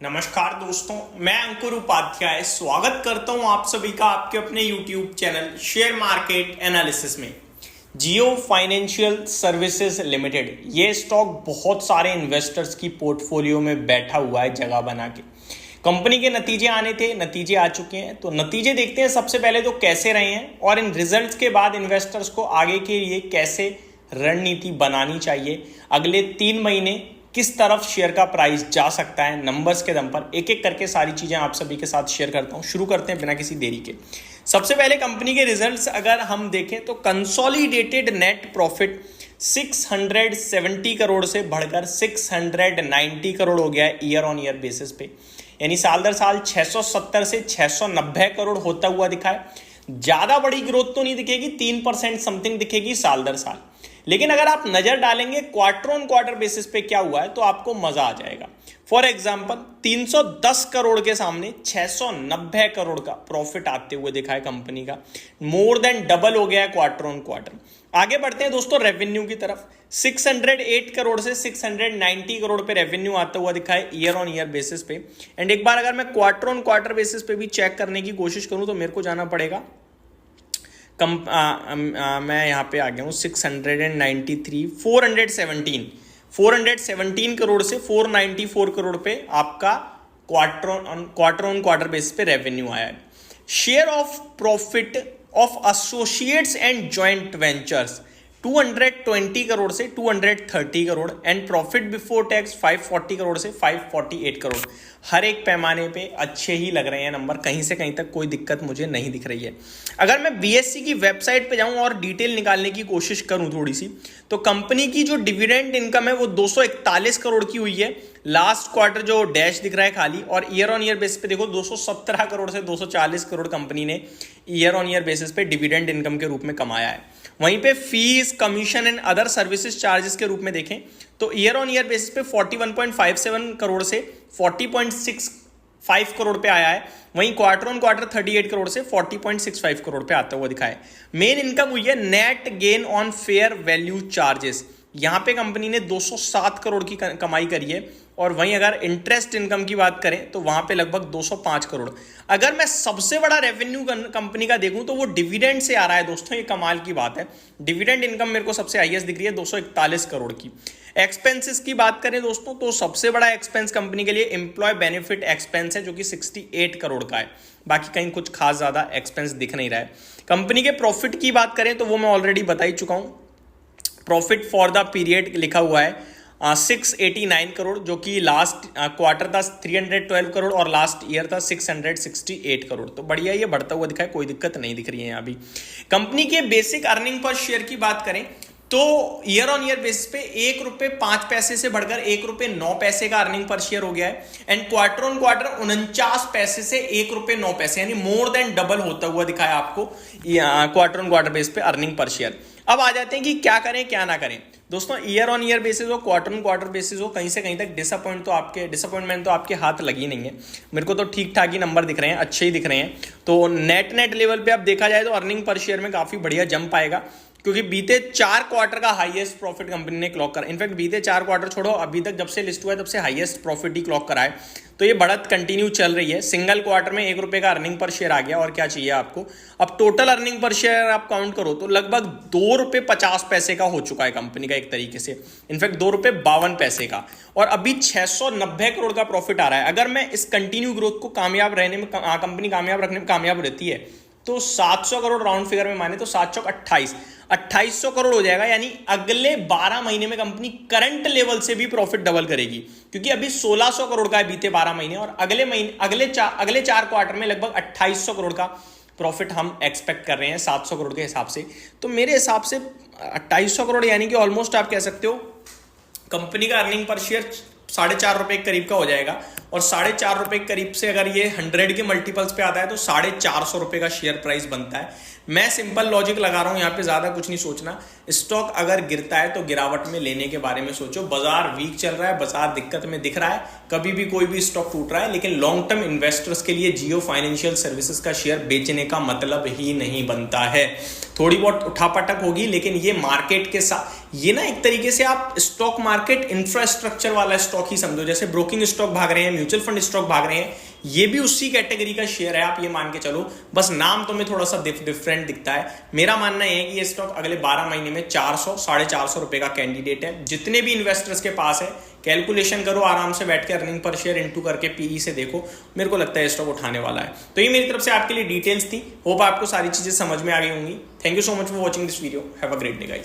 नमस्कार दोस्तों, मैं अंकुर उपाध्याय स्वागत करता हूं आप सभी का आपके अपने YouTube channel share market analysis में। जियो फाइनेंशियल सर्विसेज लिमिटेड ये स्टॉक बहुत सारे इन्वेस्टर्स की पोर्टफोलियो में बैठा हुआ है जगह बना के। कंपनी के नतीजे आने थे, नतीजे आ चुके हैं, तो नतीजे देखते हैं सबसे पहले तो कैसे रहे हैं और इन रिजल्ट्स के बाद इन्वेस्टर्स को आगे के लिए कैसे रणनीति बनानी चाहिए, अगले 3 महीने किस तरफ शेयर का प्राइस जा सकता है। नंबर्स के दम पर एक एक करके सारी चीजें आप सभी के साथ शेयर करता हूं। शुरू करते हैं बिना किसी देरी के। सबसे पहले कंपनी के रिजल्ट्स अगर हम देखें तो कंसोलिडेटेड नेट प्रॉफिट 670 करोड़ से बढ़कर 690 करोड़ हो गया है ईयर ऑन ईयर बेसिस पे, यानी साल दर साल 670 से 690 करोड़ होता हुआ दिखा है। ज्यादा बड़ी ग्रोथ तो नहीं दिखेगी, 3% समथिंग दिखेगी साल दर साल, लेकिन अगर आप नजर डालेंगे क्वार्टर ऑन क्वार्टर बेसिस पे क्या हुआ है तो आपको मजा आ जाएगा। फॉर एग्जांपल 310 करोड़ के सामने 690 करोड़ का प्रॉफिट आते हुए दिखा है कंपनी का, मोर देन डबल हो गया है क्वार्टर ऑन क्वार्टर। आगे बढ़ते हैं दोस्तों रेवेन्यू की तरफ। 608 करोड़ से 690 करोड़ पे रेवेन्यू आता हुआ दिखा है ईयर ऑन ईयर बेसिस पे। एंड एक बार अगर मैं क्वार्टर ऑन क्वार्टर बेसिस पे भी चेक करने की कोशिश करूं तो मेरे को जाना पड़ेगा मैं यहाँ पे आ गया हूँ 693 417 करोड़ से 494 करोड़ पे आपका क्वार्टर ऑन क्वार्टर बेसिस पे रेवेन्यू आया है। Share of profit of associates and joint ventures 220 crore से 230 crore and profit before tax 540 crore से 548 करोड़। हर एक पैमाने पे अच्छे ही लग रहे हैं नंबर, कहीं से कहीं तक कोई दिक्कत मुझे नहीं दिख रही है। अगर मैं बीएससी की वेबसाइट पे जाऊं और डिटेल निकालने की कोशिश करूं थोड़ी सी, तो कंपनी की जो डिविडेंड इनकम है वो 241 करोड़ की हुई है। लास्ट क्वार्टर जो डैश दिख रहा है खाली, और ईयर ऑन ईयर बेसिस पे देखो 217 करोड़ से 240 करोड़ कंपनी ने ईयर ऑन ईयर बेसिस पे डिविडेंड इनकम के रूप में कमाया है। वहीं पे fees, commission and other services charges के रूप में देखें तो ईयर ऑन ईयर बेसिस पे 41.57 करोड़ से 40.65 करोड़ पे आया है। वहीं क्वार्टर ऑन क्वार्टर 38 करोड़ से 40.65 करोड़ पे आता हुआ दिखा है। मेन इनकम हुई है net gain on fair value charges, यहां पे कंपनी ने 207 करोड़ की कमाई करी है। और वहीं अगर इंटरेस्ट इनकम की बात करें तो वहां पे लगभग 205 करोड़। अगर मैं सबसे बड़ा रेवेन्यू कंपनी का देखूं तो वो डिविडेंड से आ रहा है दोस्तों, ये कमाल की बात है। डिविडेंड इनकम मेरे को सबसे हाईएस्ट दिख रही है 241 करोड़ की। एक्सपेंसेस की बात करें दोस्तों तो सबसे बड़ा एक्सपेंस कंपनी के लिए एम्प्लॉय बेनिफिट एक्सपेंस है जो कि 68 करोड़ का है। बाकी कहीं कुछ खास ज्यादा एक्सपेंस दिख नहीं रहा है। कंपनी के प्रॉफिट की बात करें तो वो मैं ऑलरेडी बता ही चुका हूं। प्रॉफिट फॉर द पीरियड लिखा हुआ है 689 करोड़, जो कि लास्ट क्वार्टर था 312 करोड़ और लास्ट ईयर था 668 करोड़। तो बढ़िया ये बढ़ता हुआ दिखा है, कोई दिक्कत नहीं दिख रही है यहाँ भी। कंपनी के बेसिक अर्निंग पर शेयर की बात करें तो ईयर ऑन ईयर बेसिस पे 1 रुपये 5 पैसे से बढ़कर 1 रुपये 9 पैसे का अर्निंग पर शेयर हो गया है। एंड क्वार्टर ऑन क्वार्टर 49 पैसे से 1 रुपये 9 पैसे, यानी मोर देन डबल होता हुआ दिखा है आपको क्वार्टर ऑन क्वार्टर बेसिस पे अर्निंग पर शेयर। अब आ जाते हैं कि क्या करें क्या ना करें दोस्तों। ईयर ऑन ईयर बेसिस हो, क्वार्टर ऑन क्वार्टर बेसिस हो, कहीं से कहीं तक डिसअपॉइंटमेंट तो आपके हाथ लगी नहीं है। मेरे को तो ठीक ठाक ही नंबर दिख रहे हैं, अच्छे ही दिख रहे हैं। तो नेट लेवल पे अब देखा जाए तो अर्निंग पर शेयर में काफी बढ़िया जंप आएगा, क्योंकि बीते 4 क्वार्टर का हाईएस्ट प्रॉफिट कंपनी ने क्लॉक करा। इनफैक्ट बीते 4 क्वार्टर छोड़ो, अभी तक जब से लिस्ट हुआ है तब से हाईएस्ट प्रॉफिट ही क्लॉक करा है। तो ये बढ़त कंटिन्यू चल रही है। सिंगल क्वार्टर में 1 रुपये का अर्निंग पर शेयर आ गया, और क्या चाहिए आपको। अब टोटल अर्निंग पर शेयर आप काउंट करो तो लगभग 2 रुपये 50 पैसे का हो चुका है कंपनी का एक तरीके से। इनफैक्ट 2 रुपये 52 पैसे का, और अभी 690 करोड़ का प्रॉफिट आ रहा है। अगर मैं इस कंटिन्यू ग्रोथ को कामयाब रहने में कंपनी कामयाब रखने में कामयाब रहती है तो 700 करोड़ राउंड फिगर में माने तो 7 चौक 2800 करोड़ हो जाएगा। यानी अगले 12 महीने में कंपनी करंट लेवल से भी प्रॉफिट डबल करेगी, क्योंकि अभी 1600 करोड़ का है बीते 12 महीने, और अगले 4 क्वार्टर में लगभग 2800 करोड़ का प्रॉफिट हम एक्सपेक्ट कर रहे हैं 700 करोड़ के हिसाब से। तो मेरे हिसाब से 2800 करोड़ यानी कि ऑलमोस्ट आप कह सकते हो कंपनी का अर्निंग पर शेयर 4.5 रुपए के करीब का हो जाएगा। और 4.5 रुपए के करीब से अगर ये 100 के मल्टीपल्स पे आता है तो 450 रुपए का शेयर प्राइस बनता है। मैं सिंपल लॉजिक लगा रहा हूं यहाँ पे, ज्यादा कुछ नहीं सोचना। स्टॉक अगर गिरता है तो गिरावट में लेने के बारे में सोचो। बाजार वीक चल रहा है, बाजार दिक्कत में दिख रहा है, कभी भी कोई भी स्टॉक टूट रहा है, लेकिन लॉन्ग टर्म इन्वेस्टर्स के लिए जियो फाइनेंशियल सर्विसेज का शेयर बेचने का मतलब ही नहीं बनता है। थोड़ी बहुत उठापटक होगी, लेकिन ये मार्केट के साथ ये ना एक तरीके से आप स्टॉक मार्केट इंफ्रास्ट्रक्चर वाला स्टॉक ही समझो, जैसे ब्रोकिंग स्टॉक भाग रहे हैं, म्यूचुअल फंड स्टॉक भाग रहे हैं, ये भी उसी कैटेगरी का शेयर है, आप ये मान के चलो। बस नाम तो में थोड़ा सा डिफरेंट दिखता है। मेरा मानना है कि ये स्टॉक अगले 12 महीने में 400 450 रुपए का कैंडिडेट है। जितने भी इन्वेस्टर्स के पास है, कैलकुलेशन करो आराम से बैठ के, अर्निंग पर शेयर इनटू करके पीई से देखो, मेरे को लगता है स्टॉक उठाने वाला है। तो ये मेरी तरफ से आपके लिए डिटेल्स थी। होप आपको सारी चीजें समझ में आ गई होंगी। Thank you so much for watching this video. Have a great day guys.